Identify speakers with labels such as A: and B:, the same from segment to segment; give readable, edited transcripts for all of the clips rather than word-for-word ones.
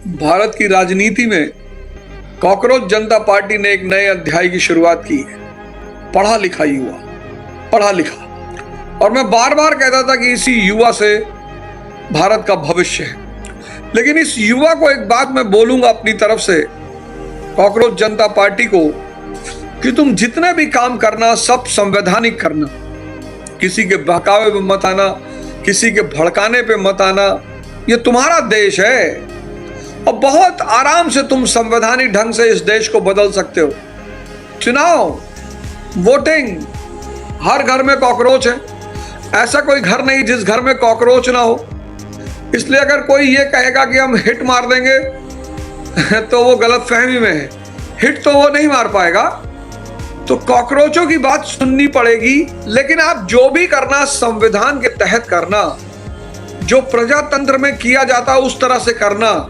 A: भारत की राजनीति में कॉकरोच जनता पार्टी ने एक नए अध्याय की शुरुआत की है। पढ़ा लिखा युवा, पढ़ा लिखा। और मैं बार बार कहता था कि इसी युवा से भारत का भविष्य है। लेकिन इस युवा को एक बात मैं बोलूंगा अपनी तरफ से, कॉकरोच जनता पार्टी को, कि तुम जितने भी काम करना सब संवैधानिक करना। किसी के बहकावे पे मत आना, किसी के भड़काने पे मत आना। ये तुम्हारा देश है और बहुत आराम से तुम संवैधानिक ढंग से इस देश को बदल सकते हो। चुनाव, वोटिंग, हर घर में कॉकरोच है। ऐसा कोई घर नहीं जिस घर में कॉकरोच ना हो। इसलिए अगर कोई ये कहेगा कि हम हिट मार देंगे तो वो गलतफहमी में है। हिट तो वो नहीं मार पाएगा। तो कॉकरोचों की बात सुननी पड़ेगी, लेकिन आप जो भी करना संविधान के तहत करना, जो प्रजातंत्र में किया जाता है उस तरह से करना।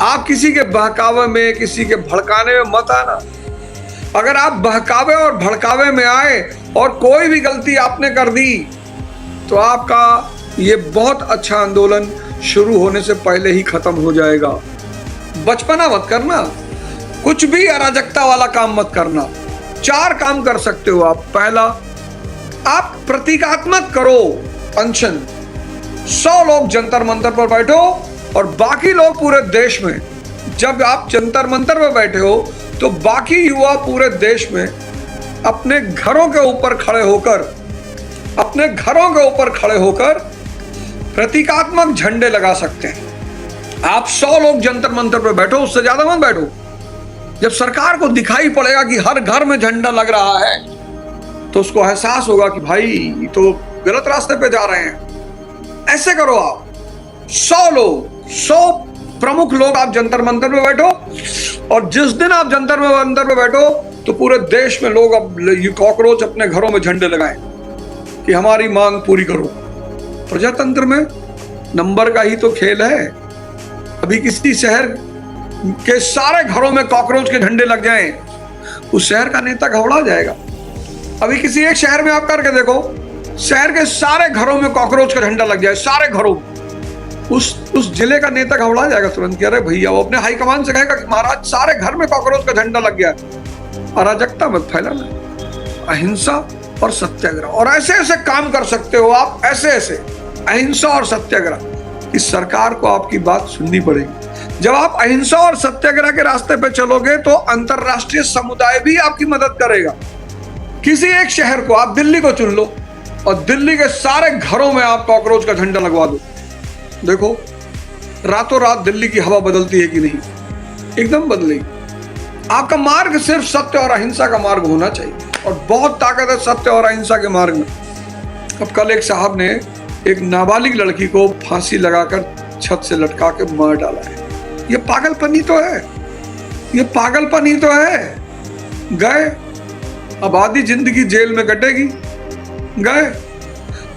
A: आप किसी के बहकावे में, किसी के भड़काने में मत आना। अगर आप बहकावे और भड़कावे में आए और कोई भी गलती आपने कर दी तो आपका ये बहुत अच्छा आंदोलन शुरू होने से पहले ही खत्म हो जाएगा। बचपना मत करना, कुछ भी अराजकता वाला काम मत करना। 4 काम कर सकते हो आप। पहला, आप प्रतीकात्मक करो अनशन। 100 लोग जंतर मंतर पर बैठो और बाकी लोग पूरे देश में। जब आप जंतर मंतर पर बैठे हो तो बाकी युवा पूरे देश में अपने घरों के ऊपर खड़े होकर प्रतीकात्मक झंडे लगा सकते हैं। आप 100 लोग जंतर मंतर पर बैठो, उससे ज्यादा मत बैठो। जब सरकार को दिखाई पड़ेगा कि हर घर में झंडा लग रहा है तो उसको एहसास होगा कि भाई तो गलत रास्ते पे जा रहे हैं। ऐसे करो आप। 100 लोग, 100 प्रमुख लोग आप जंतर मंतर पे बैठो और जिस दिन आप जंतर मंतर पे बैठो तो पूरे देश में लोग अब ये कॉकरोच अपने घरों में झंडे लगाएं कि हमारी मांग पूरी करो। प्रजातंत्र में नंबर का ही तो खेल है। अभी किसी शहर के सारे घरों में कॉकरोच के झंडे लग जाएं, उस शहर का नेता घबरा जाएगा। अभी किसी एक शहर में आप करके देखो, शहर के सारे घरों में कॉकरोच का झंडा लग जाए, सारे घरों, उस जिले का नेता घबरा जाएगा तुरंत कि अरे भैया, वो अपने हाईकमान से कहेगा कि महाराज सारे घर में कॉकरोच का झंडा लग गया। अराजकता मत फैलाना, अहिंसा और सत्याग्रह। और ऐसे ऐसे काम कर सकते हो आप, ऐसे ऐसे अहिंसा और सत्याग्रह। इस सरकार को आपकी बात सुननी पड़ेगी। जब आप अहिंसा और सत्याग्रह के रास्ते पे चलोगे तो अंतरराष्ट्रीय समुदाय भी आपकी मदद करेगा। किसी एक शहर को, आप दिल्ली को चुन लो और दिल्ली के सारे घरों में आप कॉकरोच का झंडा लगवा दो। देखो रातों रात दिल्ली की हवा बदलती है कि नहीं? एकदम बदलेगी। आपका मार्ग सिर्फ सत्य और अहिंसा का मार्ग होना चाहिए और बहुत ताकत है सत्य और अहिंसा के मार्ग में। अब कल एक साहब ने एक नाबालिग लड़की को फांसी लगाकर छत से लटका के मार डाला है। ये पागलपनी तो है, ये पागलपनी तो है। गए, अब आधी जिंदगी जेल में कटेगी। गए।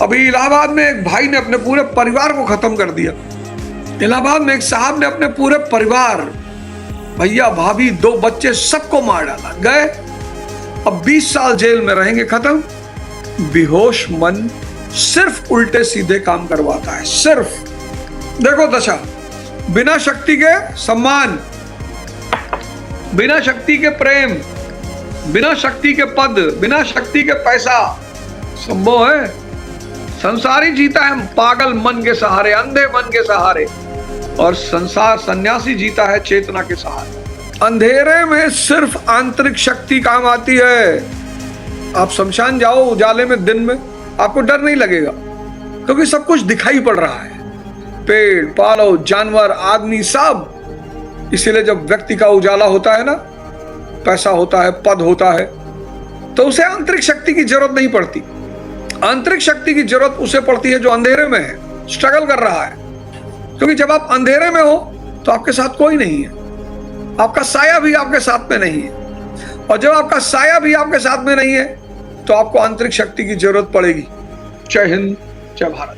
A: अभी इलाहाबाद में एक भाई ने अपने पूरे परिवार को खत्म कर दिया। इलाहाबाद में एक साहब ने अपने पूरे परिवार, भैया भाभी 2 बच्चे, सबको मार डाला। गए, अब 20 साल जेल में रहेंगे, खत्म। बेहोश मन सिर्फ उल्टे सीधे काम करवाता है, सिर्फ। देखो दशा, बिना शक्ति के सम्मान, बिना शक्ति के प्रेम, बिना शक्ति के पद, बिना शक्ति के पैसा संभव है। संसारी जीता है पागल मन के सहारे, अंधे मन के सहारे, और संसार सन्यासी जीता है चेतना के सहारे। अंधेरे में सिर्फ आंतरिक शक्ति काम आती है। आप शमशान जाओ उजाले में, दिन में, आपको डर नहीं लगेगा क्योंकि सब कुछ दिखाई पड़ रहा है। पेड़, पालो, जानवर, आदमी, सब। इसीलिए जब व्यक्ति का उजाला होता है ना, पैसा होता है, पद होता है, तो उसे आंतरिक शक्ति की जरूरत नहीं पड़ती। आंतरिक शक्ति की जरूरत उसे पड़ती है जो अंधेरे में है, स्ट्रगल कर रहा है। क्योंकि जब आप अंधेरे में हो तो आपके साथ कोई नहीं है, आपका साया भी आपके साथ में नहीं है। और जब आपका साया भी आपके साथ में नहीं है तो आपको आंतरिक शक्ति की जरूरत पड़ेगी। जय हिंद, जय भारत।